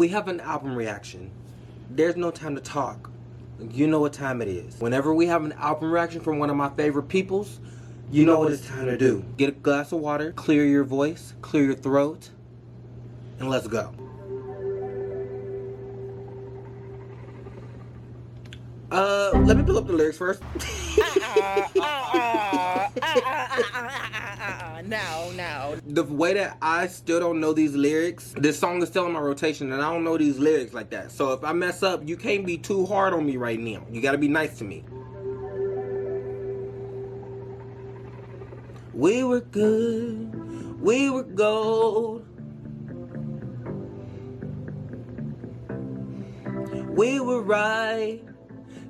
We have an album reaction. There's no time to talk. You know what time it is. Whenever we have an album reaction from one of my favorite peoples, you know what it's time to do. Get a glass of water, clear your voice, clear your throat, and let's go. Let me pull up the lyrics first. No. The way that I still don't know these lyrics, this song is still in my rotation and I don't know these lyrics like that. So if I mess up, you can't be too hard on me right now. You gotta be nice to me. We were good, we were gold. We were right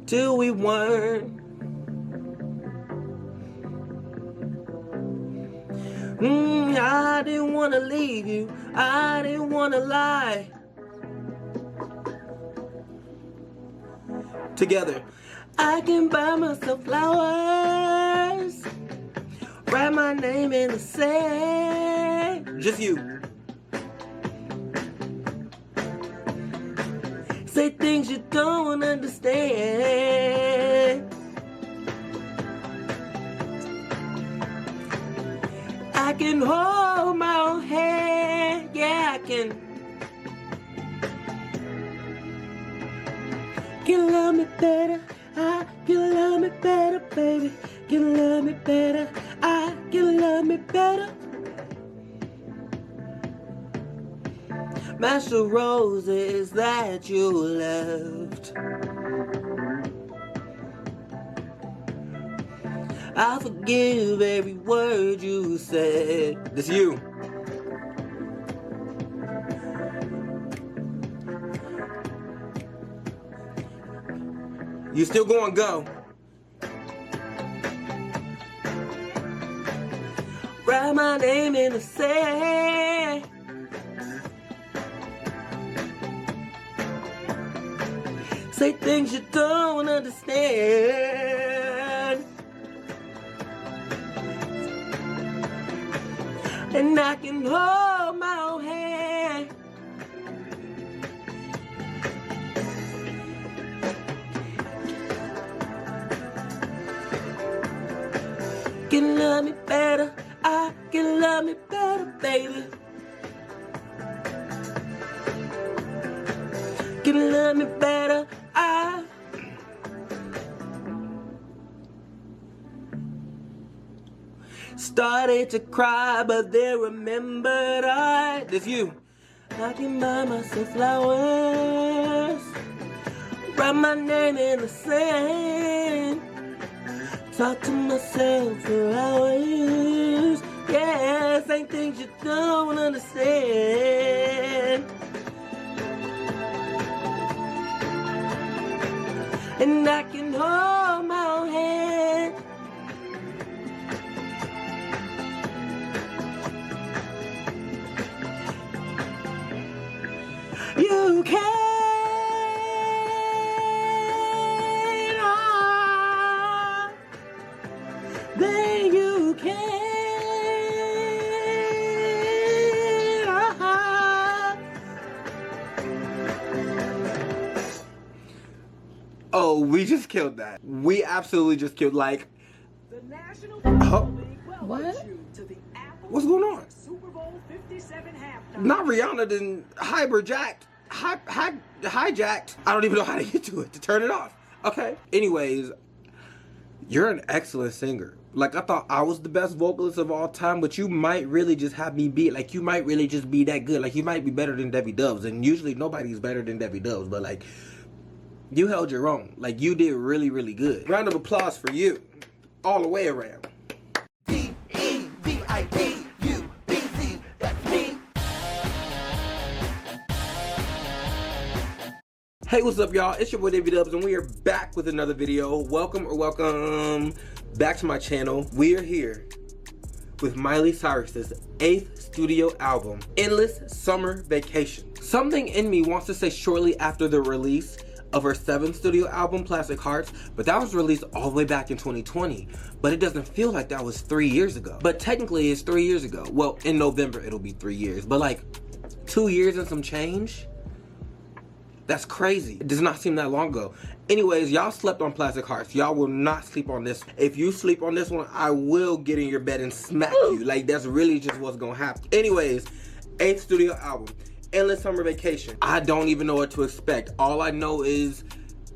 till we weren't. I didn't want to leave you, I didn't want to lie. Together. I can buy myself flowers, write my name in the sand. Just you. Say things you don't understand. I can hold my own hand, yeah I can. Can love me better, I can love me better, baby. Can love me better, I can love me better. Mash the roses that you left. I forgive every word you said. This you. You still gonna go. Write my name in the sand. Say things you don't understand. And I can hold my own hand. Can love me better, I can love me better, baby. Can love me better, I. Started to cry, but then remembered I. This you. I can buy myself flowers, write my name in the sand. Talk to myself for hours. Yeah, say things you don't understand. And I can hold my own hand. You can, then you can. Oh, we just killed that. We absolutely just killed, like. The National What? What's going on? Super Bowl 57 halftime. Not Rihanna didn't hijacked. I don't even know how to get to it, to turn it off. Okay. Anyways, you're an excellent singer. Like, I thought I was the best vocalist of all time, but you might really just have me beat. Like, you might really just be that good. Like, you might be better than DeviDubz. And usually nobody's better than DeviDubz, but like, you held your own. Like, you did really, really good. Round of applause for you. All the way around. D-E-V-I-D-U-B-Z, that's me. Hey, what's up, y'all? It's your boy DeviDubz, and we are back with another video. Welcome back to my channel. We are here with Miley Cyrus's 8th studio album, Endless Summer Vacation. Something in me wants to say shortly after the release of her 7th studio album, Plastic Hearts, but that was released all the way back in 2020. But it doesn't feel like that was 3 years ago. But technically it's 3 years ago. Well, in November it'll be 3 years, but like 2 years and some change? That's crazy. It does not seem that long ago. Anyways, y'all slept on Plastic Hearts. Y'all will not sleep on this. If you sleep on this one, I will get in your bed and smack you. Like, that's really just what's gonna happen. Anyways, 8th studio album, Endless Summer Vacation. I don't even know what to expect. All I know is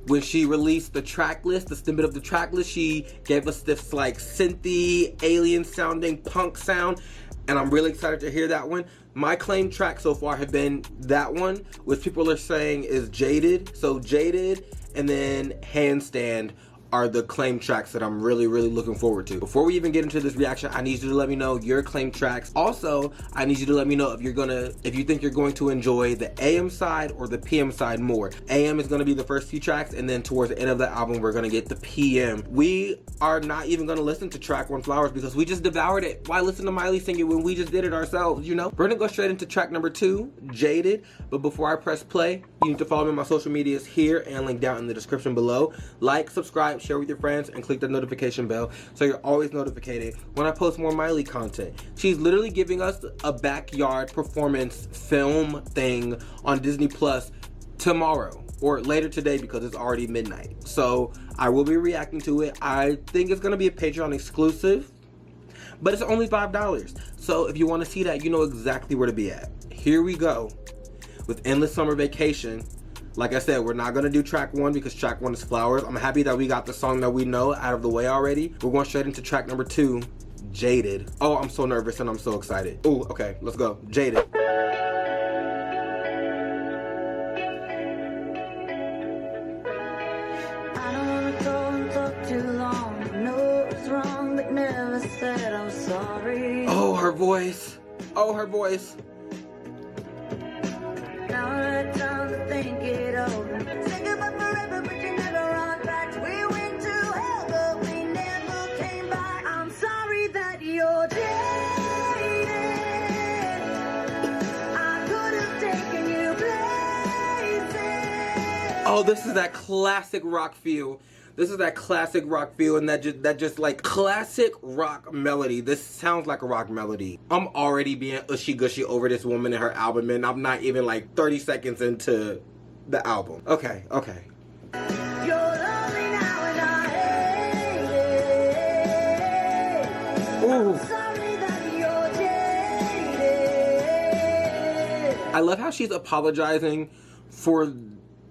when she released the track list, the snippet of the track list, she gave us this like synthy, alien sounding punk sound, and I'm really excited to hear that one. My claim tracks so far have been that one, which people are saying is Jaded. So Jaded and then Handstand are the claim tracks that I'm really looking forward to. Before we even get into this reaction, I need you to let me know your claim tracks. Also, I need you to let me know if you think you're going to enjoy the AM side or the PM side more. AM is gonna be the first few tracks, and then towards the end of the album, we're gonna get the PM. We are not even gonna listen to track 1, Flowers, because we just devoured it. Why listen to Miley sing it when we just did it ourselves, you know? We're gonna go straight into track number 2, Jaded. But before I press play, you need to follow me on my social medias here and link down in the description below. Like, subscribe, share with your friends, and click the notification bell so you're always notified when I post more Miley content. She's literally giving us a backyard performance film thing on Disney Plus tomorrow, or later today because it's already midnight. So I will be reacting to it. I think it's gonna be a Patreon exclusive, but it's only $5. So if you want to see that, you know exactly where to be at. Here we go with Endless Summer Vacation. Like I said, we're not gonna do track 1 because track 1 is Flowers. I'm happy that we got the song that we know out of the way already. We're going straight into track number 2, Jaded. Oh, I'm so nervous and I'm so excited. Oh, okay, let's go. Jaded. I don't wanna go and talk too long. I know it was wrong, but never said I'm sorry. Oh, her voice. Oh, her voice. Now I had time to think it over. Say goodbye forever, but you never run back. We went to hell, but we never came back. I'm sorry that you're jaded. I could have taken you places. Oh, this is that classic rock feel. This is that classic rock feel, and that just like classic rock melody. This sounds like a rock melody. I'm already being ushy-gushy over this woman and her album, and I'm not even like 30 seconds into the album. Okay. You're lonely now and I hate it. Ooh. I'm sorry that you're jaded. I love how she's apologizing for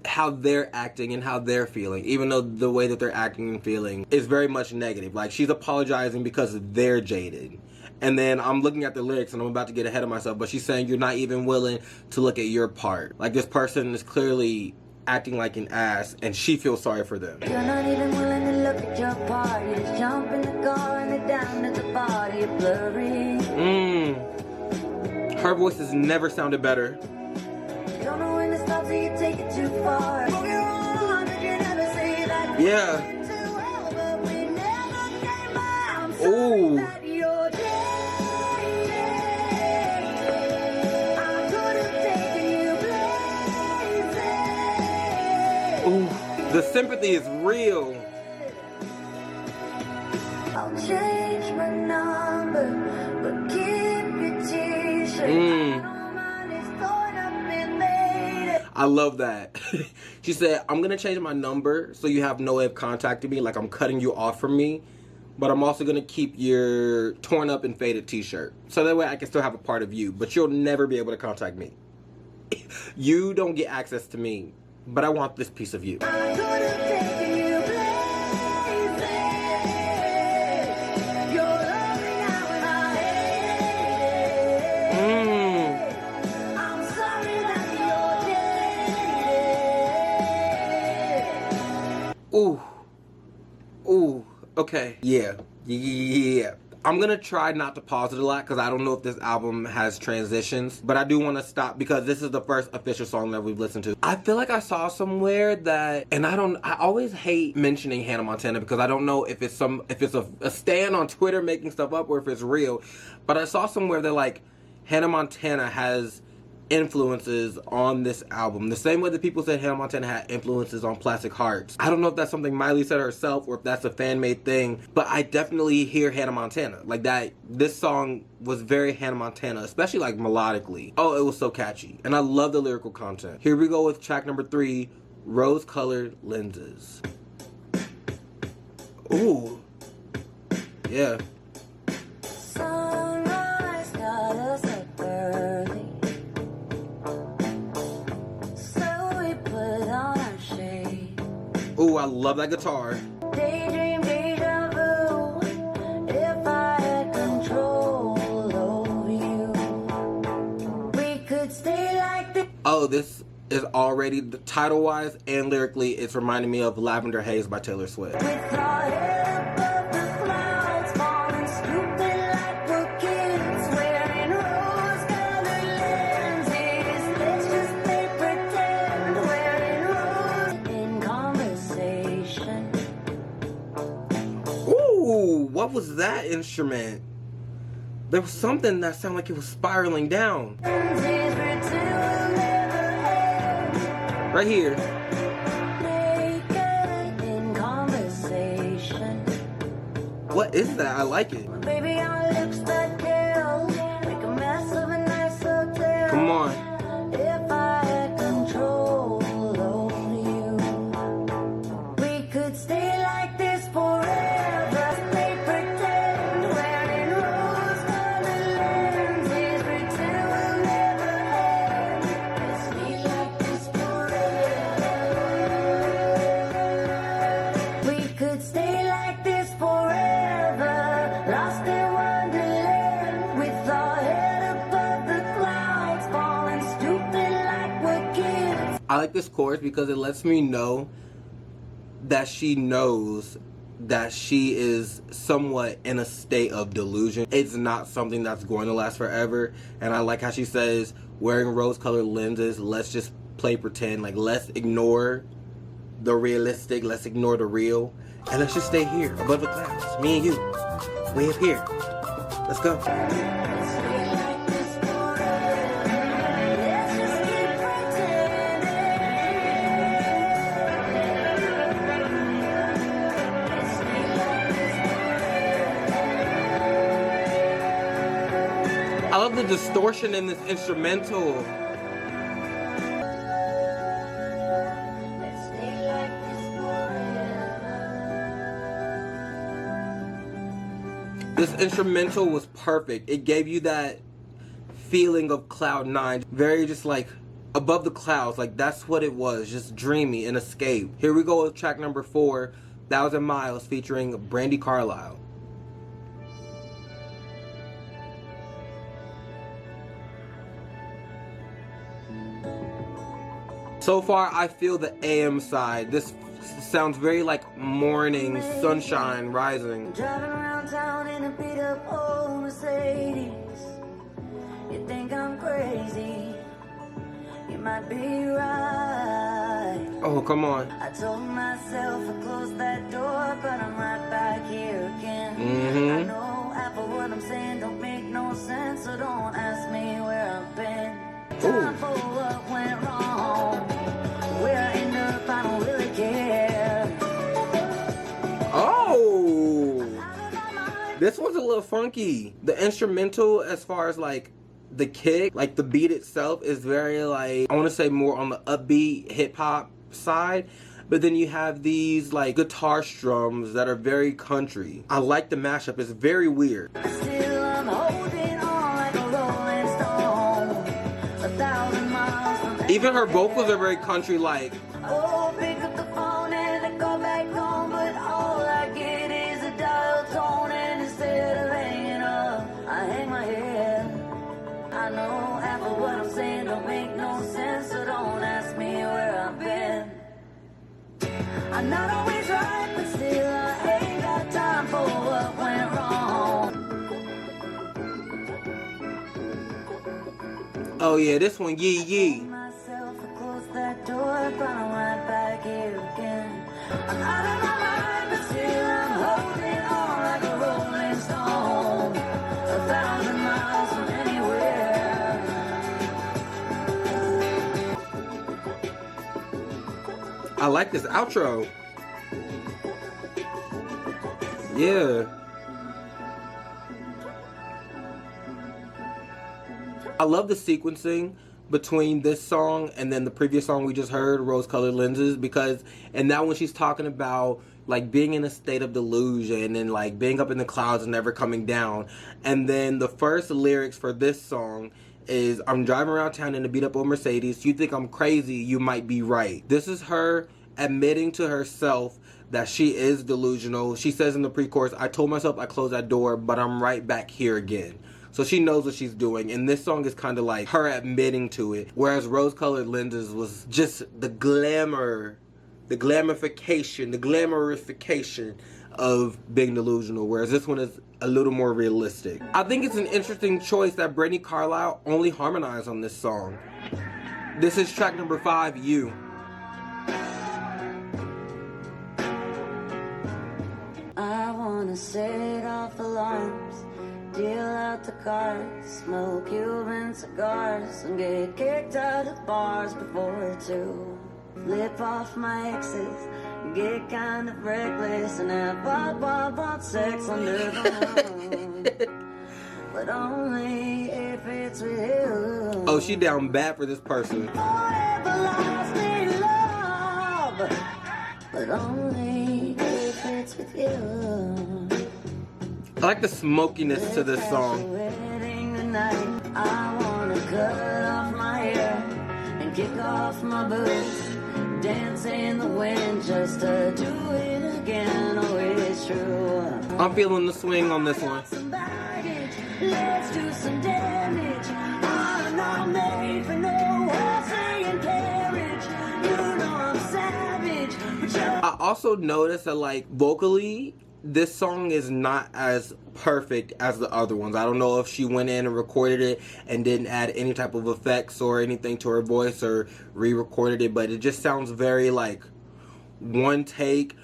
how they're acting and how they're feeling, even though the way that they're acting and feeling is very much negative. Like, she's apologizing because they're jaded. And then I'm looking at the lyrics and I'm about to get ahead of myself, but she's saying you're not even willing to look at your part. Like, this person is clearly acting like an ass and she feels sorry for them. You're not even willing to look at your part. You just jump in the car and they're down at the party. You're blurry. Her voice has never sounded better. You don't know when to stop, so you take it too far. Move your own, but you never say that. Yeah. To hell, but we never came back. I'm sorry Ooh. that you're jaded. I could have taken you places. Ooh. The sympathy is real. I'll change my number, but keep your t-shirt. I don't mind, it's torn up and made it. I love that. She said, I'm gonna change my number so you have no way of contacting me, like I'm cutting you off from me, but I'm also gonna keep your torn up and faded t-shirt. So that way I can still have a part of you, but you'll never be able to contact me. You don't get access to me, but I want this piece of you. I could have taken you places. You're lonely now and I hate it. I'm sorry that you're jaded. Ooh, okay, yeah. I'm gonna try not to pause it a lot because I don't know if this album has transitions, but I do want to stop because this is the first official song that we've listened to. I feel like I saw somewhere that, and I always hate mentioning Hannah Montana because I don't know if it's a stan on Twitter making stuff up or if it's real, but I saw somewhere that like Hannah Montana has influences on this album. The same way that people said Hannah Montana had influences on Plastic Hearts. I don't know if that's something Miley said herself or if that's a fan-made thing, but I definitely hear Hannah Montana. Like that, this song was very Hannah Montana, especially like melodically. Oh, it was so catchy. And I love the lyrical content. Here we go with track number 3, Rose-Colored Lenses. Ooh. Yeah. Sunrise got us up early, so we put on our shade. Ooh, I love that guitar. Daydream, deja vu. If I had control over you, we could stay like this. Oh, this is already, the title-wise and lyrically, it's reminding me of Lavender Haze by Taylor Swift. With our head above the clouds, falling stupid like we're kids, wearing rose-colored lenses. Let's just play pretend, wearing rose in conversation. Ooh, what was that instrument? There was something that sounded like it was spiraling down. Lenses we're two will never end. Right here. Naked in conversation. What is that? I like it. Baby, our lips that kill, make a mess of a nice hotel. Come on. If I had control over you, we could stay like this forever. Play pretend, wearing rose-colored lenses. We two will never end. Let's be like this forever. We could stay like this forever. Lost in wonderland, with our head above the clouds, falling stupid like we're kids. I like this chorus because it lets me know that she knows that she is somewhat in a state of delusion. It's not something that's going to last forever. And I like how she says, wearing rose-colored lenses, let's just play pretend. Like, let's ignore the realistic, let's ignore the real, and let's just stay here above the clouds. Me and you, way up here. Let's go. Let's stay like this forever. Let's just keep pretending. Let's stay like this forever. I love the distortion in this instrumental. Let's stay like this forever. This instrumental was perfect. It gave you that feeling of Cloud 9. Very just like above the clouds. Like that's what it was. Just dreamy and escape. Here we go with track number 4, 1,000 Miles, featuring Brandi Carlile. So far, I feel the AM side. This sounds very like morning, sunshine, rising. Driving around town in a beat up old Mercedes. You think I'm crazy? You might be right. Oh, come on. I told myself I closed that door, but I'm right back here again. I know half of what I'm saying don't make no sense, so don't ask me where I've been. Time for what went wrong. Where I end up, I don't really care. Oh! This one's a little funky. The instrumental, as far as like the kick, like the beat itself, is very like, I want to say more on the upbeat hip hop side. But then you have these like guitar strums that are very country. I like the mashup. It's very weird. Still I'm holding on like a rolling stone. 1,000 miles from Even her vocals are very country-like. oh, pick up the phone and I call back home, but all I get is a dial tone, and instead of hanging up, I hang my head. I know half of what I'm saying don't make no sense, so don't ask me where I've been. I'm not always right, but still I ain't got time for what went wrong. Oh yeah, this one, Yee Yee. Myself, I closed that door, but I'm right back here again. I'm out of my mind, but still I'm holding on like a rolling stone. 1,000 miles from anywhere. I like this outro. Yeah. I love the sequencing between this song and then the previous song we just heard, Rose Colored Lenses, because in that one she's talking about like being in a state of delusion and like being up in the clouds and never coming down. And then the first lyrics for this song is, I'm driving around town in a beat up old Mercedes. You think I'm crazy, you might be right. This is her admitting to herself that she is delusional. She says in the pre-chorus, I told myself I closed that door, but I'm right back here again. So she knows what she's doing, and this song is kind of like her admitting to it. Whereas Rose Colored Lenses was just the glamour, the glamorification of being delusional, whereas this one is a little more realistic. I think it's an interesting choice that Brandi Carlile only harmonized on this song. This is track number 5, You. I wanna set off alarms, deal out the cards, smoke Cuban cigars, and get kicked out of bars before 2. Flip off my exes, get kind of reckless, and have wild sex under the moon. But only if it's with you. Oh, she down bad for this person. Everlasting love, but only if it's with you. I like the smokiness to this song. I wanna cut off my hair and kick off my boots, dance in the wind just to do it again. Oh, it's true. I'm feeling the swing on this one. Let's do some damage. I'm not made for no horse and carriage. You know I'm savage, but I also noticed that like vocally, this song is not as perfect as the other ones. I don't know if she went in and recorded it and didn't add any type of effects or anything to her voice or re-recorded it, but it just sounds very like one take.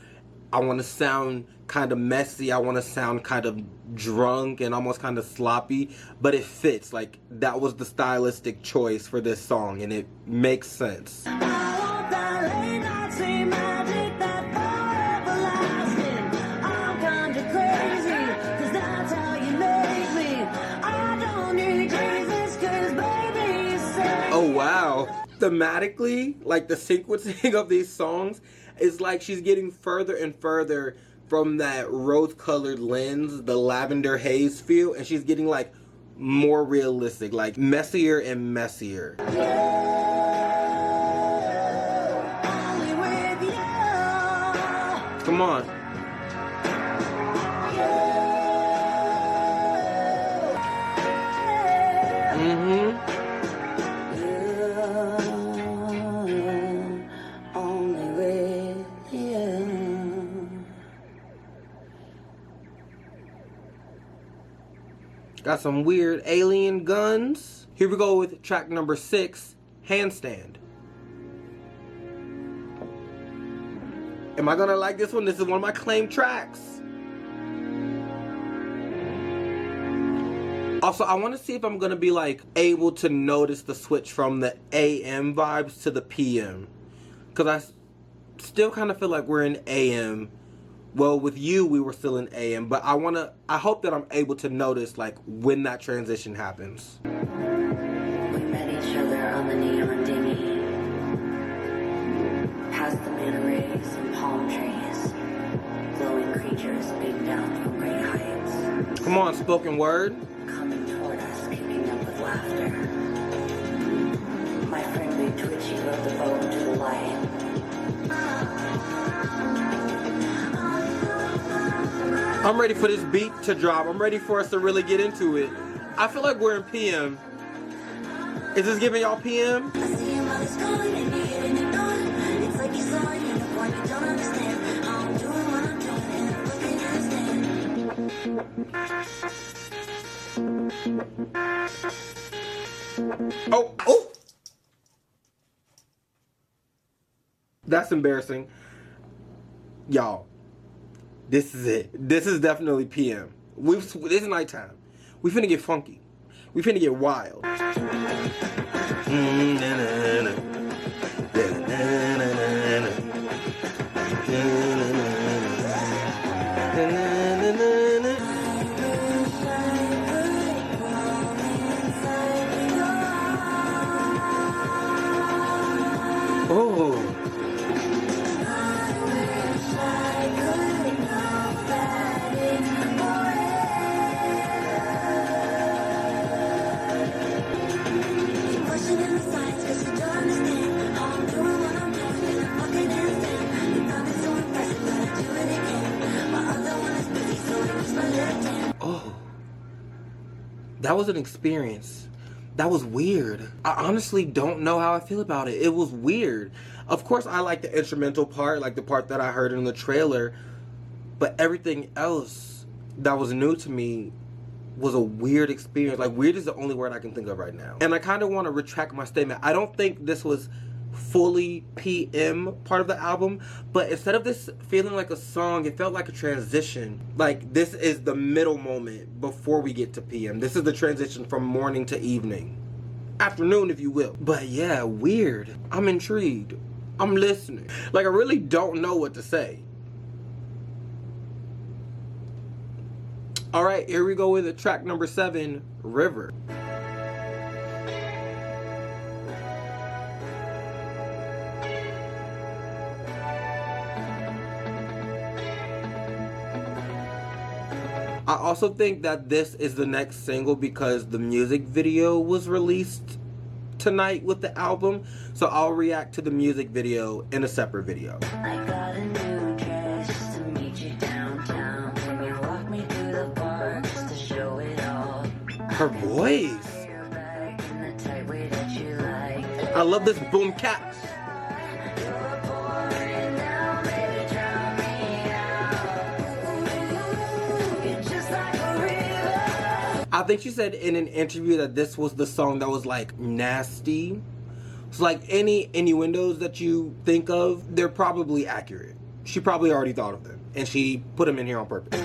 I want to sound kind of messy. I want to sound kind of drunk and almost kind of sloppy, but it fits. Like, that was the stylistic choice for this song, and it makes sense. Oh wow. Thematically, like the sequencing of these songs is like she's getting further and further from that rose-colored lens, the lavender haze feel, and she's getting like more realistic, like messier and messier. Come on. Got some weird alien guns. Here we go with track number 6, Handstand. Am I gonna like this one? This is one of my claimed tracks. Also, I want to see if I'm gonna be like able to notice the switch from the AM vibes to the PM, because I still kind of feel like we're in AM. Well, with You, we were still in AM, but I hope that I'm able to notice like when that transition happens. We met each other on the neon dinghy, past the manta rays and palm trees, glowing creatures beaten down from great heights. Come on, spoken word. Coming toward us, kicking up with laughter. My friend Big Twitchy rode the boat to the light. I'm ready for this beat to drop. I'm ready for us to really get into it. I feel like we're in PM. Is this giving y'all PM? I see your mother's calling and you're hitting it on. It's like you saw a unicorn, you don't understand. I'm doing what I'm doing and I'm looking to stand. Oh. That's embarrassing. Y'all. This is it. This is definitely PM. This is nighttime. We finna get funky. We finna get wild. Oh, that was an experience. That was weird. I honestly don't know how I feel about it. It was weird. Of course, I like the instrumental part, like the part that I heard in the trailer, but everything else that was new to me was a weird experience. Like, weird is the only word I can think of right now. And I kind of want to retract my statement. I don't think this was fully PM part of the album, but instead of this feeling like a song, it felt like a transition. Like, this is the middle moment before we get to PM. This is the transition from morning to evening. Afternoon, if you will. But yeah, weird. I'm intrigued. I'm listening. Like, I really don't know what to say. Alright, here we go with track number 7, River. I also think that this is the next single because the music video was released tonight with the album. So I'll react to the music video in a separate video. I got a new dress to meet you downtown. When you walk me through the park just to show it all. Her voice. I love this boom cap. I think she said in an interview that this was the song that was like nasty. So like any innuendos that you think of, they're probably accurate. She probably already thought of them and she put them in here on purpose.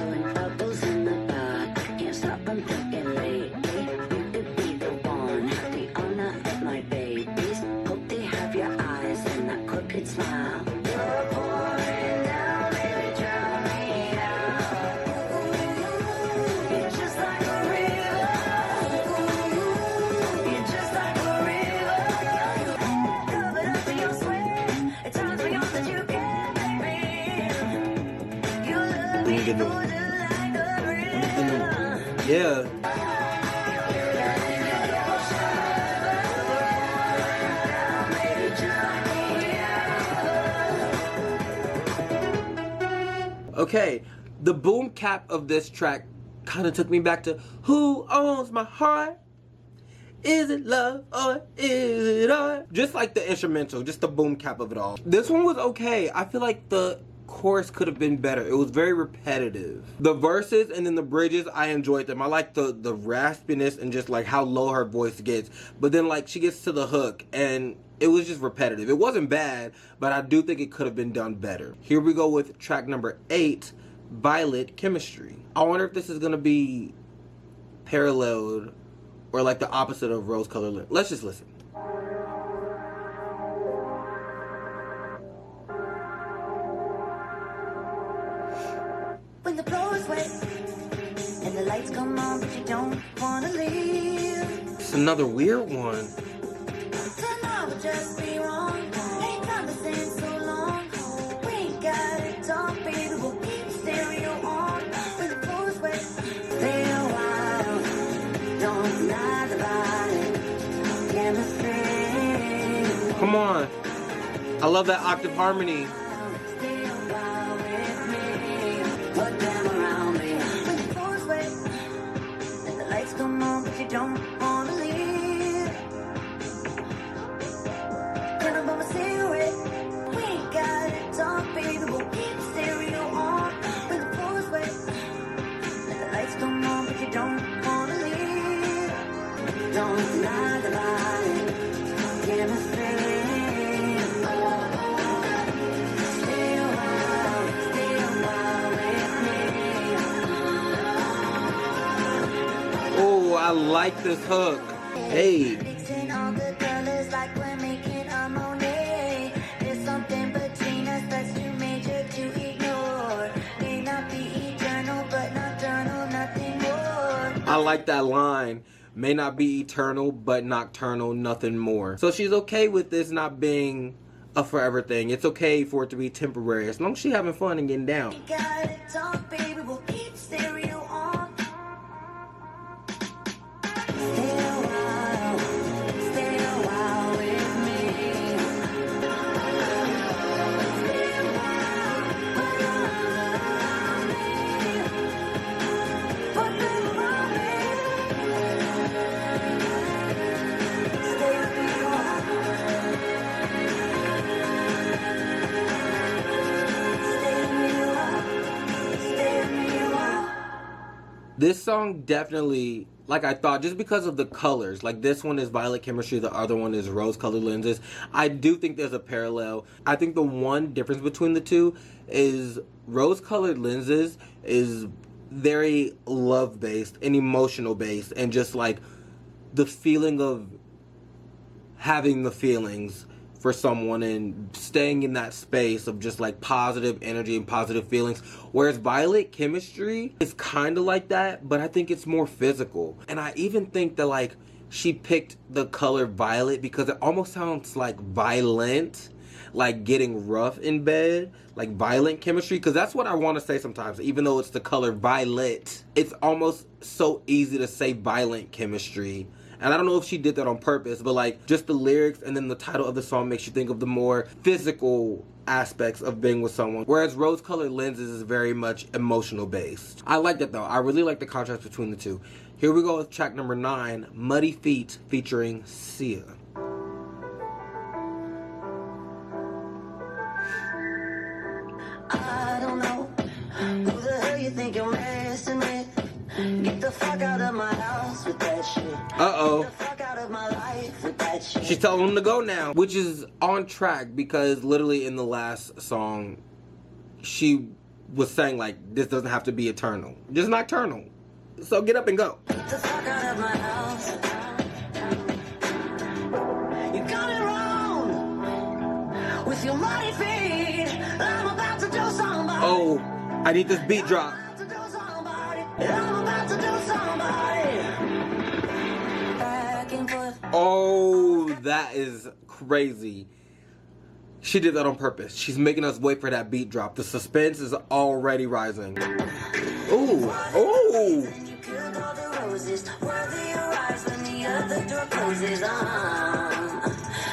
Yeah. Okay, the boom cap of this track kind of took me back to Who Owns My Heart? Is it love or is it art? Just like the instrumental, just the boom cap of it all. This one was okay. I feel like the chorus could have been better. It was very repetitive. The verses and then the bridges, I enjoyed them. I like the raspiness and just like how low her voice gets. But then like she gets to the hook and it was just repetitive. It wasn't bad, but I do think it could have been done better. Here we go with track number 8, Violet Chemistry. I wonder if this is gonna be paralleled or like the opposite of Rose Colored. Let's just listen. When the floor is wet and the lights come on, but you don't wanna leave. It's another weird one. Tonight would just be wrong. Ain't promising so long. We ain't got it done, baby. We'll keep stereo on. When the floor is wet, stay a while. Don't lie about it. Chemistry. Come on. I love that octave harmony. Stay a while with me. Put them around me. When the floor is wet and the lights come on, but you don't wanna leave. Can I bum a cigarette? We ain't got it done, baby. We'll keep stereo on. When the floor is wet and the lights come on, but you don't wanna leave. Don't lie about it. Chemistry. Stay a while with me. Oh, I like this hook. Hey. Mixing all the colors like we're making a Monet. There's something between us that's too major to ignore. May not be eternal, but nocturnal, nothing more. I like that line. May not be eternal, but nocturnal, nothing more. So she's okay with this not being a forever thing. It's okay for it to be temporary as long as she's having fun and getting down. We got it done, baby. We'll keep stereo on. Stay a while with me. Stay a while This song definitely, like I thought, just because of the colors. Like this one is Violet Chemistry, the other one is Rose Colored Lenses. I do think there's a parallel. I think the one difference between the two is Rose Colored Lenses is very love-based and emotional-based, and just like the feeling of having the feelings for someone and staying in that space of just like positive energy and positive feelings. Whereas Violet Chemistry is kind of like that, but I think it's more physical. And I even think that like she picked the color violet because it almost sounds like violent, like getting rough in bed, like violent chemistry, because that's what I want to say sometimes. Even though it's the color violet, it's almost so easy to say violent chemistry. And I don't know if she did that on purpose, but like just the lyrics and then the title of the song makes you think of the more physical aspects of being with someone. Whereas Rose Colored Lenses is very much emotional based. I like that though. I really like the contrast between the two. Here we go with track number 9, Muddy Feet featuring Sia. I don't know who the hell you think you're messing with. Get the fuck out of my house with that shit. Uh-oh. Get the fuck out of my life with that shit. She's telling him to go now, which is on track because literally in the last song, she was saying like, this doesn't have to be eternal. Just nocturnal. So get up and go. Get the fuck out of my house. You got it wrong with your muddy feet. I'm about to do somebody. Oh, I need this beat drop. I'm about to do somebody. I'm about to do somebody. Back and forth. Oh, that is crazy. She did that on purpose. She's making us wait for that beat drop. The suspense is already rising. Ooh, ooh. You killed all the roses. Worthy arrives when the other door closes.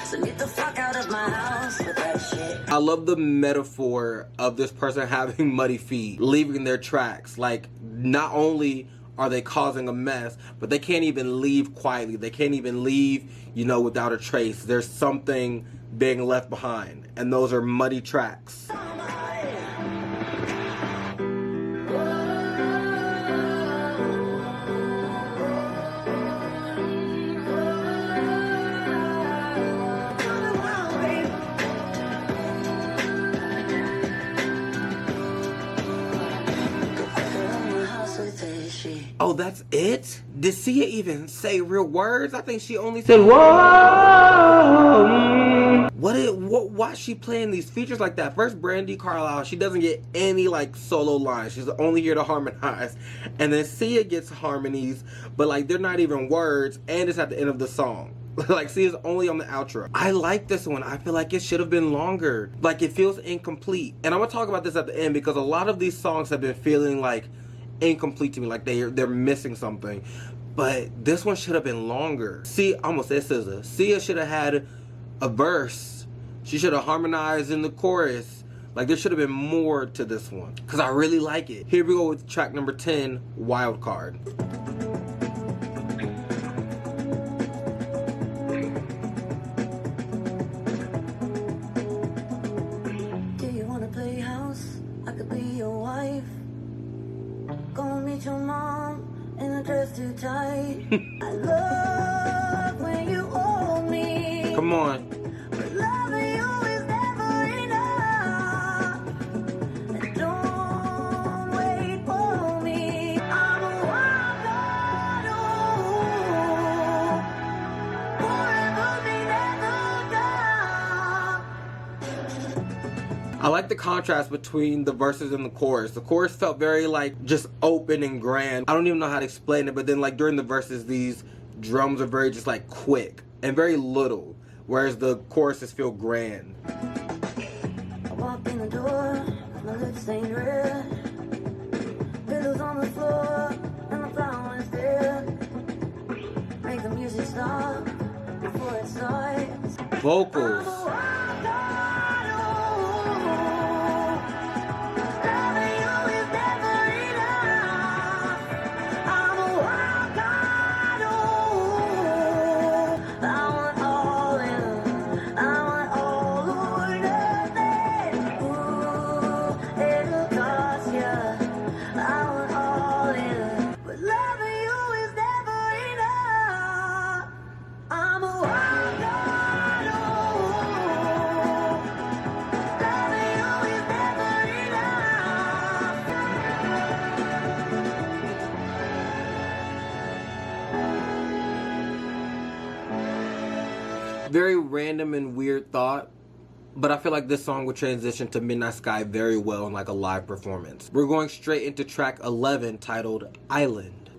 So get the fuck out of my house with that shit. I love the metaphor of this person having muddy feet, leaving their tracks. Like, not only are they causing a mess, but they can't even leave quietly. They can't even leave, you know, without a trace. There's something being left behind, and those are muddy tracks. Oh, that's it? Did Sia even say real words? I think she only said, whoa. Why is she playing these features like that? First, Brandi, Carlile, she doesn't get any like solo lines. She's only here to harmonize. And then Sia gets harmonies, but like they're not even words, and it's at the end of the song. Like Sia's only on the outro. I like this one. I feel like it should have been longer. Like it feels incomplete. And I'm gonna talk about this at the end because a lot of these songs have been feeling like incomplete to me, like they're missing something. But this one should have been longer. See, I almost said SZA. Sia should have had a verse. She should have harmonized in the chorus. Like there should have been more to this one because I really like it. Here we go with track number 10, Wildcard. Do you wanna play house? I could be your wife. Go meet your mom in a dress too tight. I love when you hold me. Come on. But loving you is never enough. And don't wait for me. I'm a wild card. Forever be never done. I like the contrast between the verses and the chorus. The chorus felt very like just open and grand. I don't even know how to explain it, but then like during the verses, these drums are very just like quick and very little, whereas the choruses feel grand. I walk in the door, my lips stained red. Pillows on the floor, and the flowers there. Make the music stop before it starts. Vocals. Very random and weird thought, but I feel like this song would transition to Midnight Sky very well in like a live performance. We're going straight into track 11 titled Island.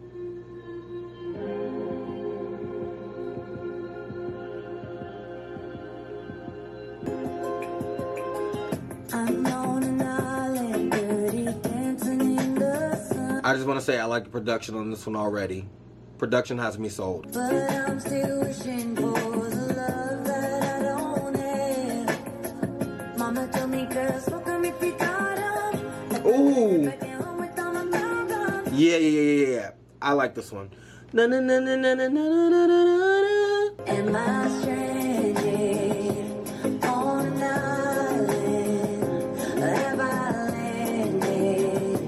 I'm on an island, dirty, dancing in the sun. I just want to say I like the production on this one already. Production has me sold. But I'm still wishing for the love that I don't have. Mama told me, girls, welcome if you got 'em. Ooh. Back at home with all my problems. Yeah. I like this one. Na na na na na na na na na na. Am I stranded on an island? Have I landed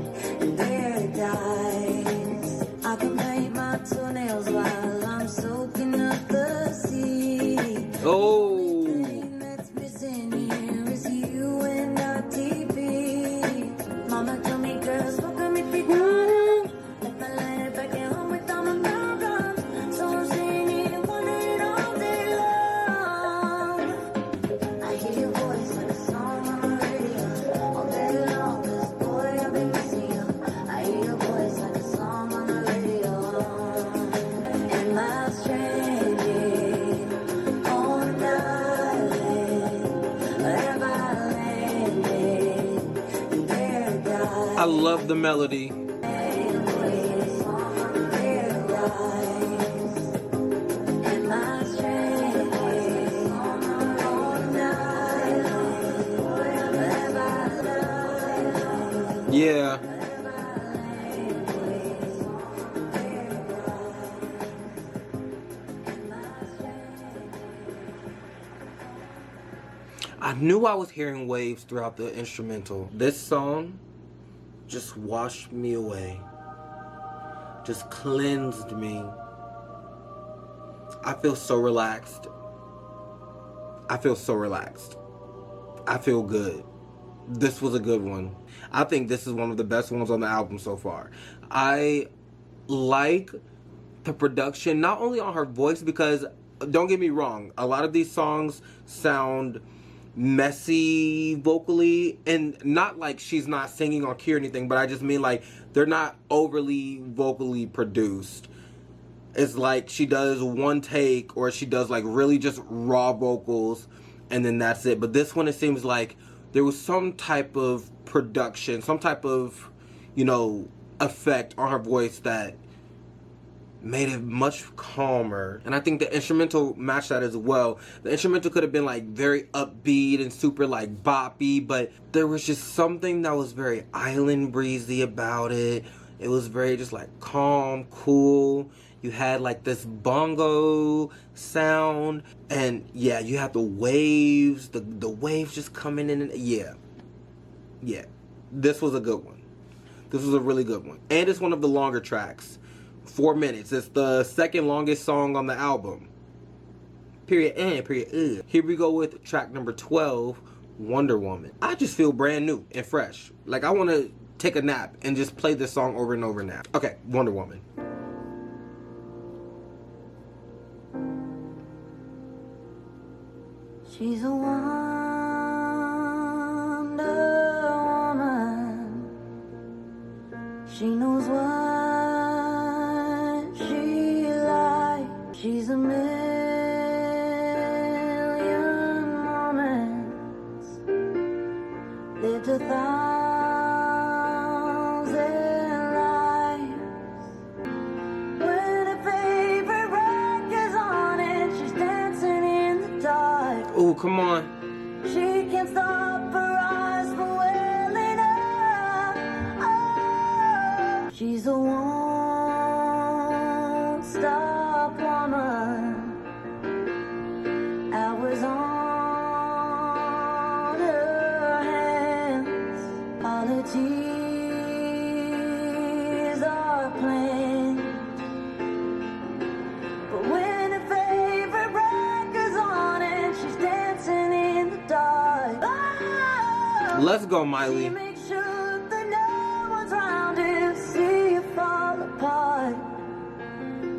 in paradise? I can paint my toenails while I'm soaking up the sea. Oh. The thing that's missing here is you and our TV. Mama told me, girls, welcome if you got 'em. Left my land back at home with all my problems. So I'm singing, wondering all day long. I hear your voice like a song on the radio. All day long, 'cause boy, I've been missing you. I hear your voice like a song on the radio. Am I stranded on an island? Have I landed in paradise? I love the melody. Yeah. I knew I was hearing waves throughout the instrumental. This song just washed me away. Just cleansed me. I feel so relaxed. I feel so relaxed. I feel good. This was a good one. I think this is one of the best ones on the album so far. I like the production, not only on her voice, because don't get me wrong, a lot of these songs sound messy vocally, and not like she's not singing on key or anything, but I just mean like they're not overly vocally produced. It's like she does one take, or she does like really just raw vocals, and then that's it. But this one, it seems like there was some type of production, some type of, you know, effect on her voice that made it much calmer. And I think the instrumental matched that as well. The instrumental could have been like very upbeat and super like boppy, but there was just something that was very island breezy about it. It was very just like calm, cool. You had like this bongo sound, and yeah, you had the waves, the waves just coming in, and yeah. This was a good one. This was a really good one. And it's one of the longer tracks. 4 minutes. It's the second longest song on the album. Period. And period. Here we go with track number 12, Wonder Woman. I just feel brand new and fresh. Like I want to take a nap and just play this song over and over now. Okay, Wonder Woman. She's a Wonder Woman. She knows what she likes. She's a million moments. Lived 1,000 lives. When her favorite record's on and she's dancing in the dark. Oh, come on. She can't stop her eyes from welling up. Oh, she's a won't-stop woman. Hours on her hands. All her tears are planned. But when her favorite record's on and she's dancing in the dark, oh, Let's go, Miley. she makes sure that no one's around to see her fall apart.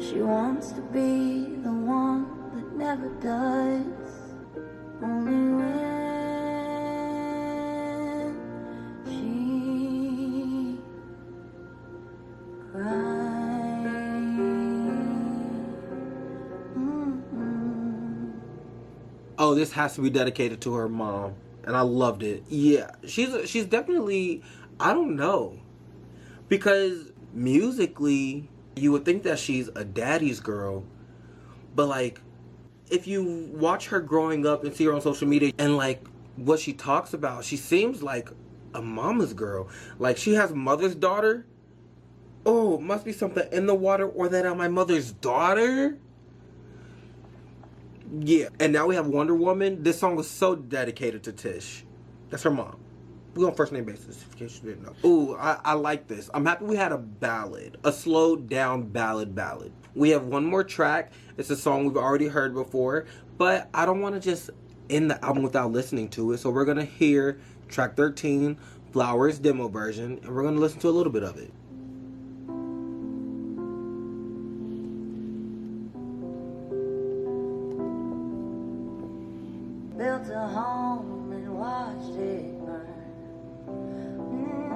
She wants to be the one that never does. Only when she cries. Oh, this has to be dedicated to her mom, and I loved it. Yeah, she's definitely, I don't know, because musically you would think that she's a daddy's girl, but like if you watch her growing up and see her on social media and like what she talks about, she seems like a mama's girl. Like she has mother's daughter. Oh, must be something in the water, or that I'm my mother's daughter. Yeah, and now we have Wonder Woman. This song was so dedicated to Tish. That's her mom. We on first name basis, in case you didn't know. Ooh, I like this. I'm happy we had a ballad. A slowed down ballad. We have one more track. It's a song we've already heard before, but I don't want to just end the album without listening to it. So we're going to hear track 13, Flowers demo version, and we're going to listen to a little bit of it. Built a home and watched it burn.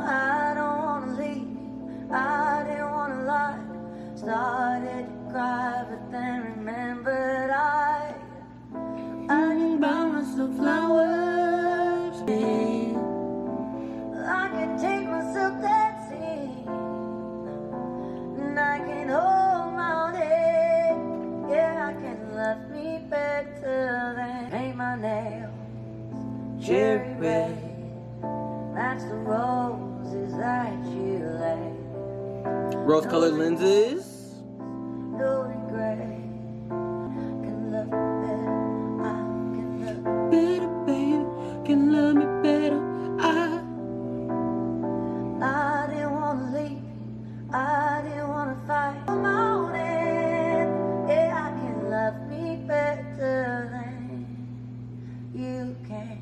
I don't wanna leave, I didn't wanna lie. Started to cry, but then remembered I can buy myself flowers. I can take myself dancing, and I can hold my own head. Yeah, I can love me better than paint my nails cherry red. That's the roses that you lay. Rose-colored lenses. No regret. Can love me better. I can love me better, baby. Can love me better. I didn't wanna leave. I didn't wanna fight. Come on in. Yeah, I can love me better than you can.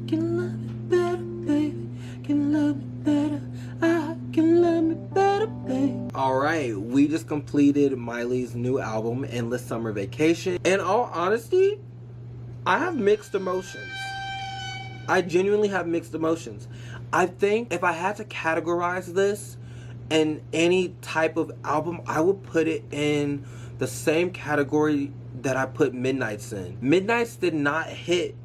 Can love me better, baby. Can love me better. I can love me better, baby. Alright, we just completed Miley's new album, Endless Summer Vacation. In all honesty, I have mixed emotions. I genuinely have mixed emotions. I think if I had to categorize this in any type of album, I would put it in the same category that I put Midnight's in. Midnight's did not hit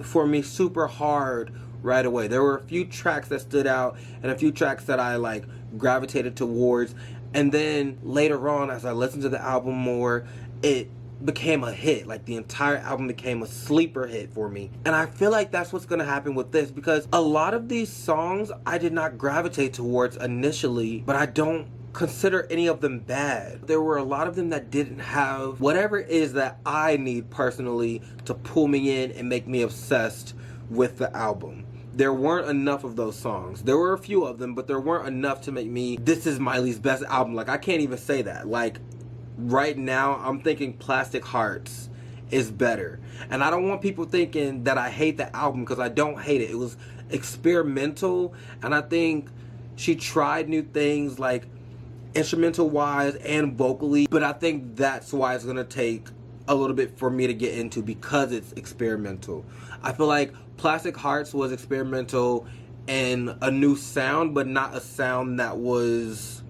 for me super hard right away. There were a few tracks that stood out and a few tracks that I like gravitated towards, and then later on as I listened to the album more, it became a hit. Like the entire album became a sleeper hit for me, and I feel like that's what's gonna happen with this, because a lot of these songs I did not gravitate towards initially, but I don't consider any of them bad. There were a lot of them that didn't have whatever it is that I need personally to pull me in and make me obsessed with the album. There weren't enough of those songs. There were a few of them, but there weren't enough to make me, this is Miley's best album. Like, I can't even say that. Like, right now, I'm thinking Plastic Hearts is better. And I don't want people thinking that I hate the album, because I don't hate it. It was experimental, and I think she tried new things, like, instrumental wise and vocally, but I think that's why it's gonna take a little bit for me to get into, because it's experimental. I feel like Plastic Hearts was experimental and a new sound, but not a sound that was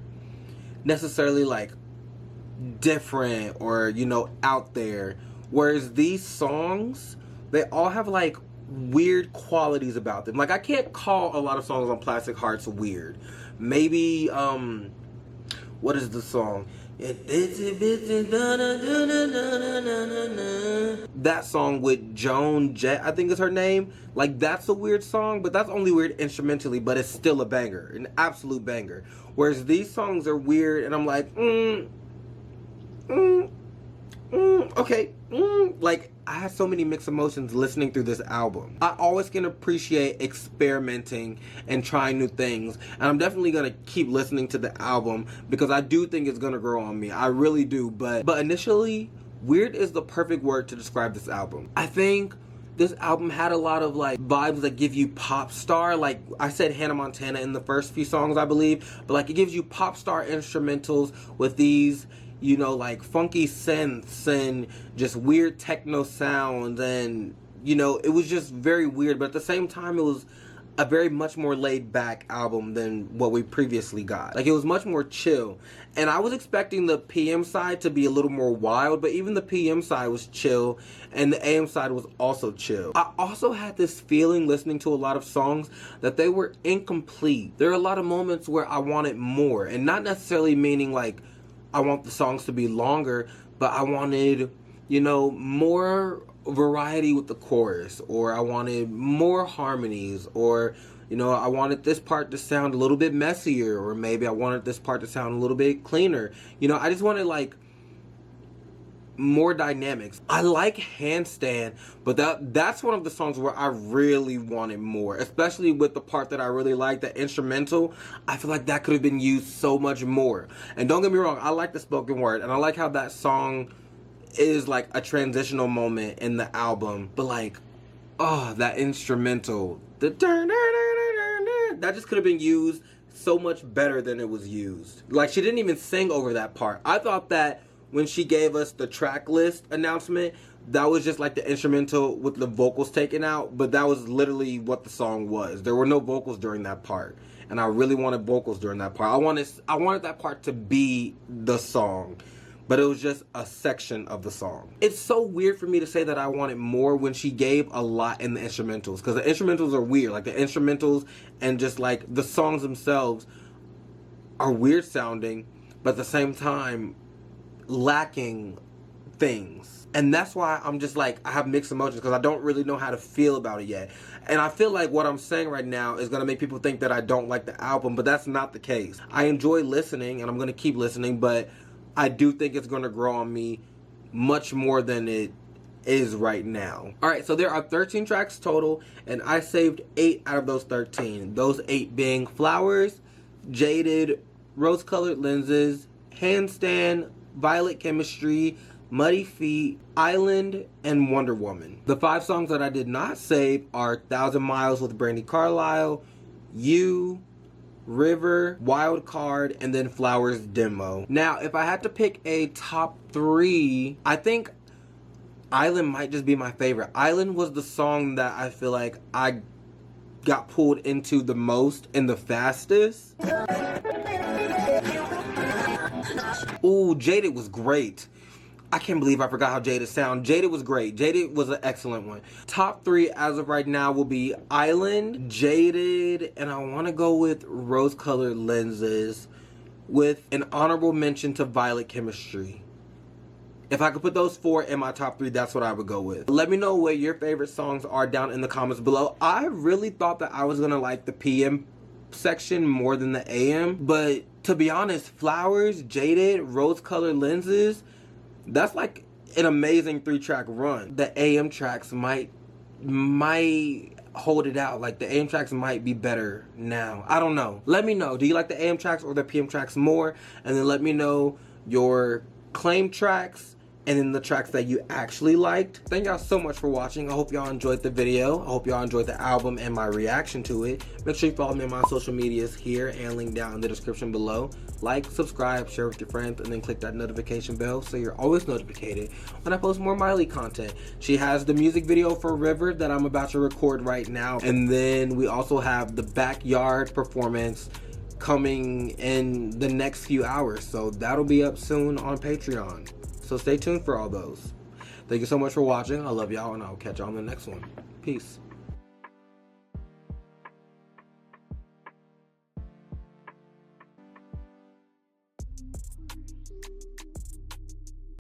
necessarily like different or, you know, out there. Whereas these songs, they all have like weird qualities about them. Like, I can't call a lot of songs on Plastic Hearts weird. Maybe what is the song? That song with Joan Jett, I think is her name. Like, that's a weird song, but that's only weird instrumentally, but it's still a banger, an absolute banger. Whereas these songs are weird, and I'm like, okay, like, I had so many mixed emotions listening through this album. I always can appreciate experimenting and trying new things, and I'm definitely gonna keep listening to the album because I do think it's gonna grow on me. I really do, but initially, weird is the perfect word to describe this album. I think this album had a lot of like vibes that give you pop star, like I said Hannah Montana in the first few songs, I believe, but like it gives you pop star instrumentals with these you know, like funky synths and just weird techno sounds, and you know, it was just very weird, but at the same time it was a very much more laid back album than what we previously got. Like, it was much more chill. And I was expecting the PM side to be a little more wild, but even the PM side was chill, and the AM side was also chill. I also had this feeling listening to a lot of songs that they were incomplete. There are a lot of moments where I wanted more, and not necessarily meaning like I want the songs to be longer, but I wanted, you know, more variety with the chorus, or I wanted more harmonies, or, you know, I wanted this part to sound a little bit messier, or maybe I wanted this part to sound a little bit cleaner. You know, I just wanted like more dynamics. I like Handstand, but that's one of the songs where I really wanted more, especially with the part that I really like, the instrumental. I feel like that could have been used so much more. And don't get me wrong, I like the spoken word, and I like how that song is like a transitional moment in the album, but like, oh, that instrumental, that just could have been used so much better than it was used. Like, she didn't even sing over that part. I thought that when she gave us the track list announcement, that was just like the instrumental with the vocals taken out, but that was literally what the song was. There were no vocals during that part, and I really wanted vocals during that part. I wanted that part to be the song, but it was just a section of the song. It's so weird for me to say that I wanted more when she gave a lot in the instrumentals, because the instrumentals are weird. Like, the instrumentals and just like the songs themselves are weird sounding, but at the same time lacking things. And that's why I'm just like, I have mixed emotions, because I don't really know how to feel about it yet. And I feel like what I'm saying right now is going to make people think that I don't like the album, but that's not the case. I enjoy listening, and I'm going to keep listening, but I do think it's going to grow on me much more than it is right now. Alright, so there are 13 tracks total, and I saved 8 out of those 13. Those 8 being Flowers, Jaded, Rose-Colored Lenses, Handstand, Violet Chemistry, Muddy Feet, Island, and Wonder Woman. The 5 songs that I did not save are 1,000 Miles with Brandi Carlile, You, River, Wildcard, and then Flowers demo. Now, if I had to pick a top 3, I think Island might just be my favorite. Island was the song that I feel like I got pulled into the most and the fastest. Ooh, Jaded was great. I can't believe I forgot how Jaded sound. Jaded was great. Jaded was an excellent one. Top 3 as of right now will be Island, Jaded, and I want to go with Rose-Colored Lenses, with an honorable mention to Violet Chemistry. If I could put those 4 in my top 3, that's what I would go with. Let me know what your favorite songs are down in the comments below. I really thought that I was going to like the PM section more than the AM, but to be honest, Flowers, Jaded, Rose-Colored Lenses, that's like an amazing 3-track run. The AM tracks might hold it out. Like, the AM tracks might be better now. I don't know. Let me know. Do you like the AM tracks or the PM tracks more? And then let me know your claim tracks and then the tracks that you actually liked. Thank y'all so much for watching. I hope y'all enjoyed the video. I hope y'all enjoyed the album and my reaction to it. Make sure you follow me on my social medias here and link down in the description below. Like, subscribe, share with your friends, and then click that notification bell so you're always notified when I post more Miley content. She has the music video for River that I'm about to record right now. And then we also have the backyard performance coming in the next few hours. So that'll be up soon on Patreon. So stay tuned for all those. Thank you so much for watching. I love y'all, and I'll catch y'all in the next one. Peace.